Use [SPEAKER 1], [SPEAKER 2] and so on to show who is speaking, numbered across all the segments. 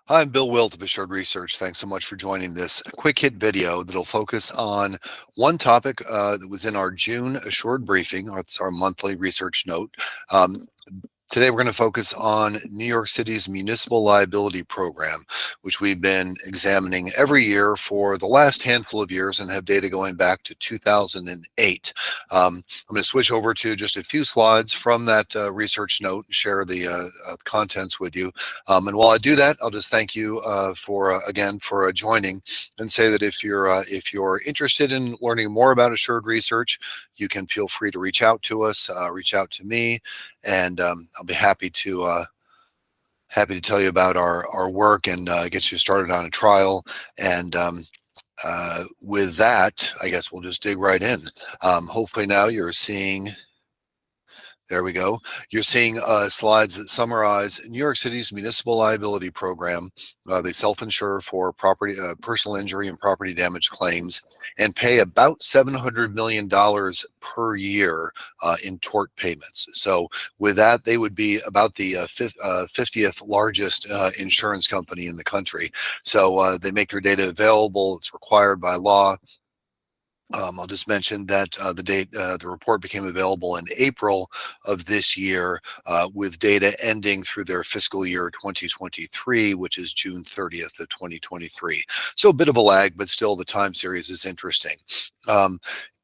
[SPEAKER 1] Hi, I'm Bill Wilt of Assured Research. Thanks so much for joining this quick hit video that'll focus on one topic that was in our June Assured briefing. It's our monthly research note. Today, we're going to focus on New York City's municipal liability program, which we've been examining every year for the last handful of years and have data going back to 2008. I'm going to switch over to just a few slides from that research note and share the contents with you. And while I do that, I'll just thank you again for joining and say that if you're interested in learning more about Assured Research, you can feel free to reach out to us, reach out to me, and I'll be happy to tell you about our work and get you started on a trial. And with that, I guess we'll just dig right in. Hopefully now you're seeing. There we go. You're seeing slides that summarize New York City's municipal liability program. They self-insure for property, personal injury and property damage claims and pay about $700 million per year in tort payments. So with that, they would be about the 50th largest insurance company in the country. So they make their data available. It's required by law. I'll just mention that the report became available in April of this year with data ending through their fiscal year 2023, which is June 30th of 2023. So a bit of a lag, but still the time series is interesting.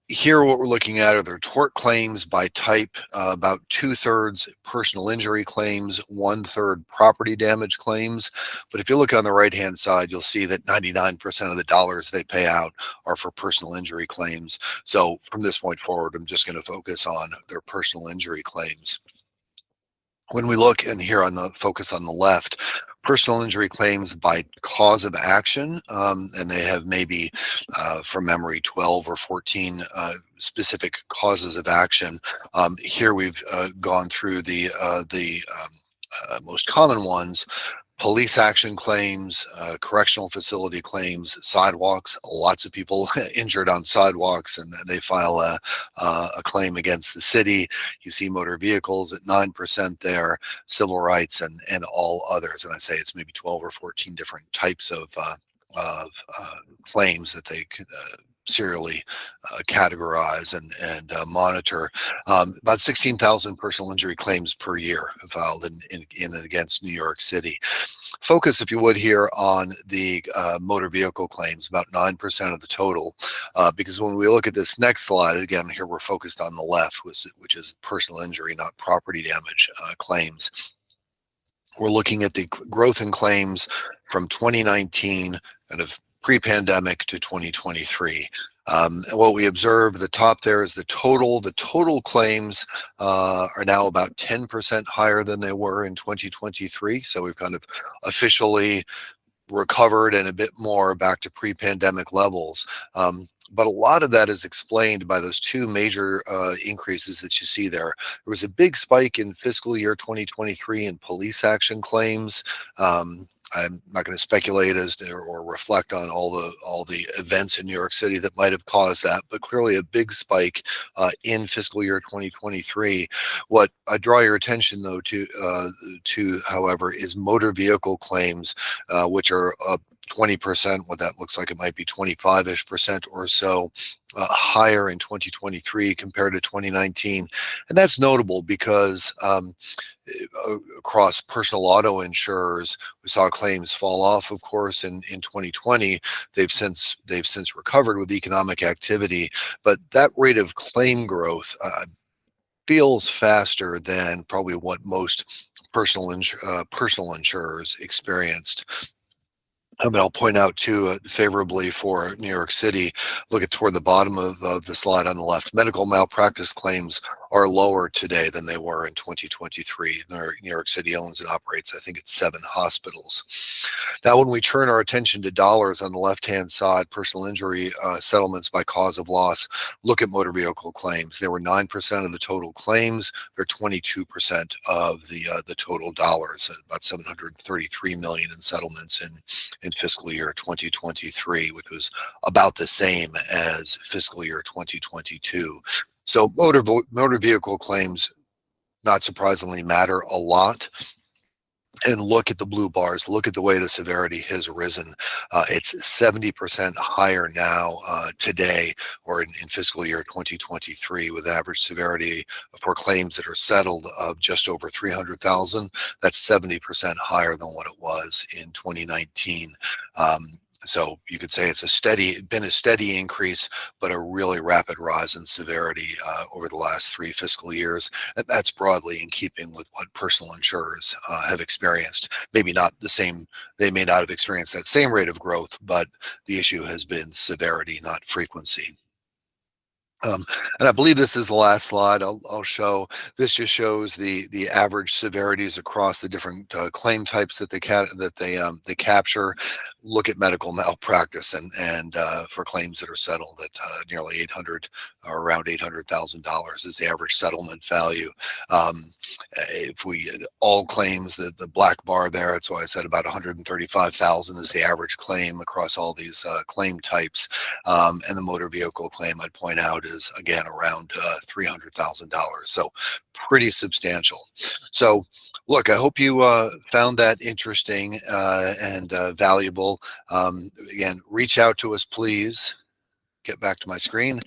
[SPEAKER 1] Here, what we're looking at are their tort claims by type, about 2/3 personal injury claims, 1/3 property damage claims. But if you look on the right-hand side, you'll see that 99% of the dollars they pay out are for personal injury claims. So from this point forward, I'm just going to focus on their personal injury claims. When we look, and here on the focus on the left, personal injury claims by cause of action, and they have maybe, from memory, 12 or 14 specific causes of action. Here we've gone through the most common ones: police action claims, correctional facility claims, sidewalks. Lots of people injured on sidewalks, and they file a claim against the city. You see motor vehicles at 9% there, civil rights, and all others. And I say it's maybe 12 or 14 different types of claims that they serially categorize and monitor. About 16,000 personal injury claims per year filed in and against New York City. Focus, if you would, here on the motor vehicle claims, about 9% of the total, because when we look at this next slide, again, here we're focused on the left, which is personal injury, not property damage claims. We're looking at the growth in claims from 2019, kind of pre-pandemic, to 2023. And what we observe, the top there is the total. The total claims are now about 10% higher than they were in 2023. So we've kind of officially recovered and a bit more back to pre-pandemic levels. But a lot of that is explained by those two major increases that you see there. There was a big spike in fiscal year 2023 in police action claims. I'm not going to speculate as to or reflect on all the events in New York City that might have caused that, but clearly a big spike in fiscal year 2023. What I draw your attention, though, to however, is motor vehicle claims, which are up 20%. What that looks like, it might be 25-ish% or so higher in 2023 compared to 2019. And that's notable because across personal auto insurers, we saw claims fall off, of course, in 2020. They've since recovered with economic activity, but that rate of claim growth feels faster than probably what most personal insurers experienced. I'll point out too, favorably for New York City, look at toward the bottom of the slide on the left. Medical malpractice claims are lower today than they were in 2023. New York City owns and operates, I think it's 7 hospitals. Now, when we turn our attention to dollars on the left-hand side, personal injury settlements by cause of loss, look at motor vehicle claims. They were 9% of the total claims. They're 22% of the total dollars, about $733 million in settlements in fiscal year 2023, which was about the same as fiscal year 2022. So motor vehicle claims, not surprisingly, matter a lot. and look at the blue bars, look at the way the severity has risen. It's 70% higher now today, or in fiscal year 2023, with average severity for claims that are settled of just over 300,000. That's 70% higher than what it was in 2019. Um, so you could say been a steady increase, but a really rapid rise in severity over the last 3 fiscal years. And that's broadly in keeping with what personal insurers have experienced. Maybe not the same, they may not have experienced that same rate of growth, but the issue has been severity, not frequency. And I believe this is the last slide I'll show. This just shows the average severities across the different claim types that they capture. Look at medical malpractice and for claims that are settled at nearly 800 or around $800,000 is the average settlement value. If we all claims, the black bar there, that's why I said about 135,000 is the average claim across all these claim types. And the motor vehicle claim, I'd point out, is again around $300,000. So pretty substantial. So look, I hope you found that interesting and valuable. Again, reach out to us, please. Get back to my screen.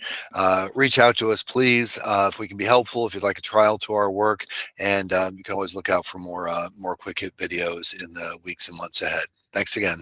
[SPEAKER 1] Reach out to us, please, if we can be helpful, if you'd like a trial to our work. And you can always look out for more quick hit videos in the weeks and months ahead. Thanks again.